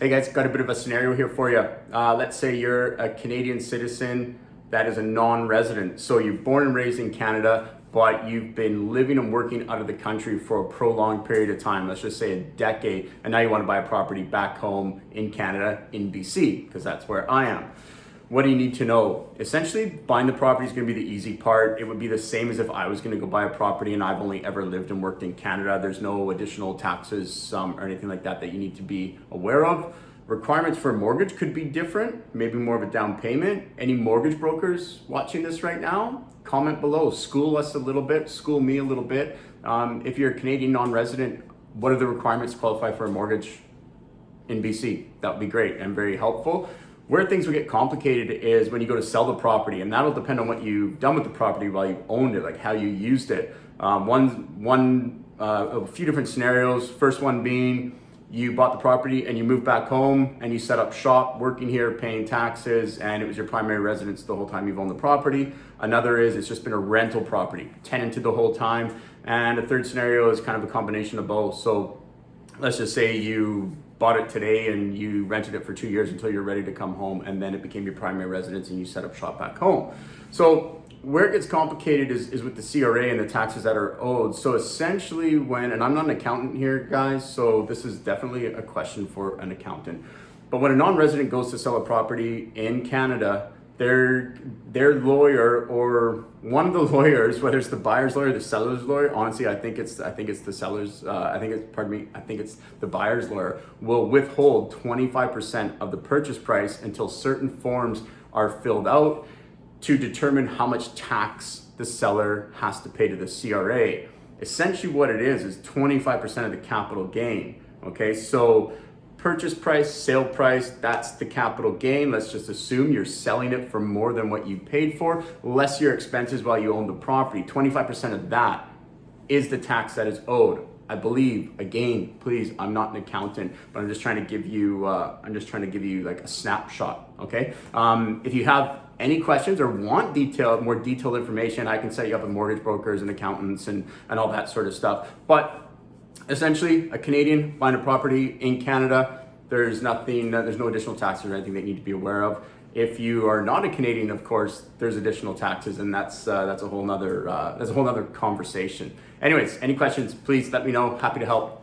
Hey guys, got a bit of a scenario here for you. Let's say you're a Canadian citizen that is a non-resident. So you're born and raised in Canada, but you've been living and working out of the country for a prolonged period of time, let's just say a decade, and now you want to buy a property back home in Canada, in BC, because that's where I am. What do you need to know? Essentially, buying the property is going to be the easy part. It would be the same as if I was going to go buy a property and I've only ever lived and worked in Canada. There's no additional taxes or anything like that that you need to be aware of. Requirements for a mortgage could be different, maybe more of a down payment. Any mortgage brokers watching this right now, comment below. School us a little bit, school me a little bit. If you're a Canadian non-resident, what are the requirements to qualify for a mortgage in BC? That would be great and very helpful. Where things will get complicated is when you go to sell the property, and that'll depend on what you've done with the property while you've owned it, like how you used it. A few different scenarios. First one being you bought the property and you moved back home and you set up shop, working here, paying taxes, and it was your primary residence the whole time you've owned the property. Another is it's just been a rental property, tenanted the whole time. And a third scenario is kind of a combination of both. So let's just say you bought it today and you rented it for 2 years until you're ready to come home, and then it became your primary residence and you set up shop back home. So where it gets complicated is with the CRA and the taxes that are owed. So essentially and I'm not an accountant here, guys, so this is definitely a question for an accountant. But when a non-resident goes to sell a property in Canada, their lawyer or one of the lawyers, whether it's the buyer's lawyer, the seller's lawyer, honestly, I think it's the seller's, I think it's the buyer's lawyer, will withhold 25% of the purchase price until certain forms are filled out to determine how much tax the seller has to pay to the CRA. Essentially what it is 25% of the capital gain, okay? So purchase price, sale price, that's the capital gain. Let's just assume you're selling it for more than what you paid for, less your expenses while you own the property. 25% of that is the tax that is owed. I believe, again, please, I'm not an accountant, but I'm just trying to give you like a snapshot, okay? If you have any questions or want more detailed information, I can set you up with mortgage brokers and accountants and all that sort of stuff. But essentially, a Canadian buying a property in Canada, there's no additional taxes or anything that you need to be aware of. If you are not a Canadian, of course, there's additional taxes, and that's a whole nother conversation. Anyways, any questions, please let me know. Happy to help.